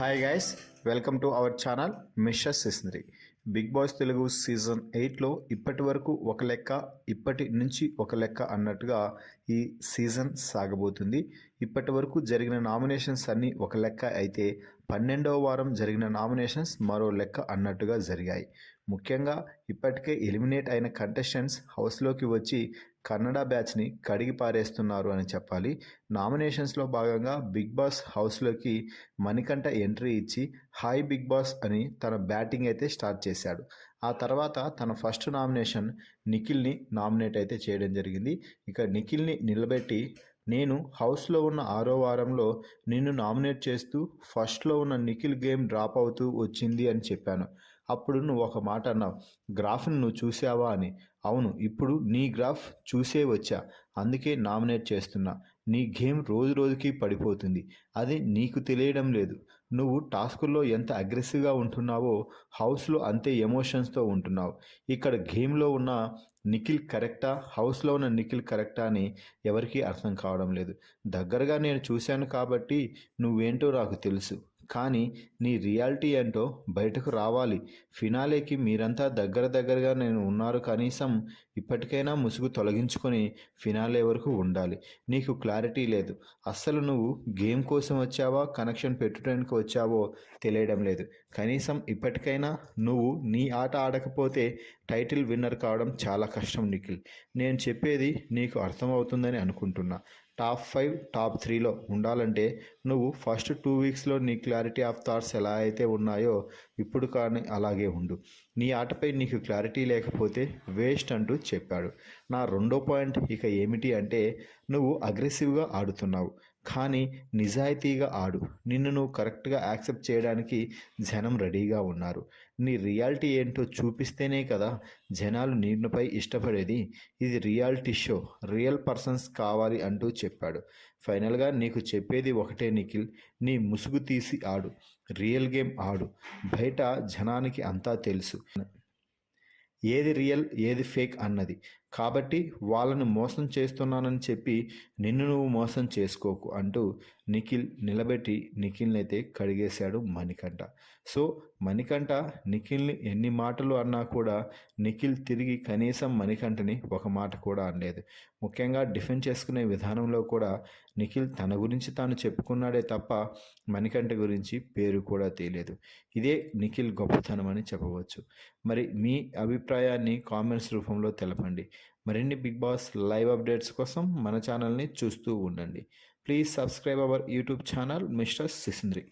Hi guys, welcome to our channel mister సిస్నరీ. Bigg Boss Telugu season 8లో ఇప్పటి వరకు ఒక లెక్క, ఇప్పటి నుంచి ఒక లెక్క అన్నట్టుగా ఈ సీజన్ సాగబోతుంది. ఇప్పటి వరకు జరిగిన నామినేషన్స్ అన్నీ ఒక లెక్క అయితే 12వ వారం జరిగిన నామినేషన్స్ మరో లెక్క అన్నట్టుగా జరిగాయి. ముఖ్యంగా ఇప్పటికే ఎలిమినేట్ అయిన కంటెస్టెంట్స్ హౌస్లోకి వచ్చి కన్నడ బ్యాచ్ని కడిగి పారేస్తున్నారు అని చెప్పాలి. నామినేషన్స్లో భాగంగా బిగ్ బాస్ హౌస్లోకి మణికంఠ ఎంట్రీ ఇచ్చి హాయ్ బిగ్ బాస్ అని తన బ్యాటింగ్ అయితే స్టార్ట్ చేశాడు. ఆ తర్వాత తన ఫస్ట్ నామినేషన్ నిఖిల్ని నామినేట్ అయితే చేయడం జరిగింది. ఇక నిఖిల్ని నిలబెట్టి నేను హౌస్లో ఉన్న 6వ వారంలో నిన్ను నామినేట్ చేస్తూ ఫస్ట్లో ఉన్న నిఖిల్ గేమ్ డ్రాప్ అవుతూ వచ్చింది అని చెప్పాను. అప్పుడు నువ్వు ఒక మాట అన్నావు, గ్రాఫ్ని నువ్వు చూసావా అని. అవును, ఇప్పుడు నీ గ్రాఫ్ చూసే వచ్చా, అందుకే నామినేట్ చేస్తున్నా. నీ గేమ్ రోజు రోజుకి పడిపోతుంది, అది నీకు తెలియడం లేదు. నువ్వు టాస్కుల్లో ఎంత అగ్రెసివ్గా ఉంటున్నావో హౌస్లో అంతే ఎమోషన్స్తో ఉంటున్నావు. ఇక్కడ గేమ్లో ఉన్న నిఖిల్ కరెక్టా, హౌస్లో ఉన్న నిఖిల్ కరెక్టా అని ఎవరికీ అర్థం కావడం లేదు. దగ్గరగా నేను చూశాను కాబట్టి నువ్వేంటో నాకు తెలుసు, కానీ నీ రియాలిటీ ఏంటో బయటకు రావాలి. ఫినాలేకి మీరంతా దగ్గరగా నేను ఉన్నారు, కనీసం ఇప్పటికైనా ముసుగు తొలగించుకొని ఫినాలే వరకు ఉండాలి. నీకు క్లారిటీ లేదు. అస్సలు నువ్వు గేమ్ కోసం వచ్చావా, కనెక్షన్ పెట్టుకోవడానికి వచ్చావో తెలియడం లేదు. కనీసం ఇప్పటికైనా నువ్వు నీ ఆట ఆడకపోతే టైటిల్ విన్నర్ కావడం చాలా కష్టం నిఖిల్. నేను చెప్పేది నీకు అర్థమవుతుందని అనుకుంటున్నా. టాప్ 5, టాప్ 3లో ఉండాలంటే నువ్వు ఫస్ట్ 2 వీక్స్లో నీ క్లారిటీ ఆఫ్ థాట్స్ ఎలా అయితే ఉన్నాయో ఇప్పుడు కానీ అలాగే ఉండు. నీ ఆటపై నీకు క్లారిటీ లేకపోతే వేస్ట్ అంటూ చెప్పాడు. నా రెండో పాయింట్ ఇక ఏమిటి అంటే, నువ్వు అగ్రెసివ్గా ఆడుతున్నావు, కానీ నిజాయితీగా ఆడు. నిన్ను నువ్వు కరెక్ట్గా యాక్సెప్ట్ చేయడానికి జనం రెడీగా ఉన్నారు. నీ రియాలిటీ ఏంటో చూపిస్తేనే కదా జనాలు నిన్నుపై ఇష్టపడేది. ఇది రియాలిటీ షో, రియల్ పర్సన్స్ కావాలి అంటూ చెప్పాడు. ఫైనల్గా నీకు చెప్పేది ఒకటే నిఖిల్, నీ ముసుగు తీసి ఆడు, రియల్ గేమ్ ఆడు. బయట జనానికి అంతా తెలుసు ఏది రియల్ ఏది ఫేక్ అన్నది. కాబట్టి వాళ్ళని మోసం చేస్తున్నానని చెప్పి నిన్ను నువ్వు మోసం చేసుకోకు అంటూ నిఖిల్ నిలబెట్టి నిఖిల్ని అయితే కడిగేశాడు మణికంఠ. సో మణికంఠ నిఖిల్ని ఎన్ని మాటలు అన్నా కూడా నిఖిల్ తిరిగి కనీసం మణికంఠని ఒక మాట కూడా అనలేదు. ముఖ్యంగా డిఫెండ్ చేసుకునే విధానంలో కూడా నిఖిల్ తన గురించి తాను చెప్పుకున్నాడే తప్ప మణికంఠ గురించి పేరు కూడా తెలియదు. ఇదే నిఖిల్ గొప్పతనం అని చెప్పవచ్చు. మరి మీ అభిప్రాయాన్ని కామెంట్స్ రూపంలో తెలపండి. మరిన్ని బిగ్ బాస్ లైవ్ అప్డేట్స్ కోసం మన ఛానల్ని చూస్తూ ఉండండి. Please subscribe our YouTube channel mister సిసింద్రి.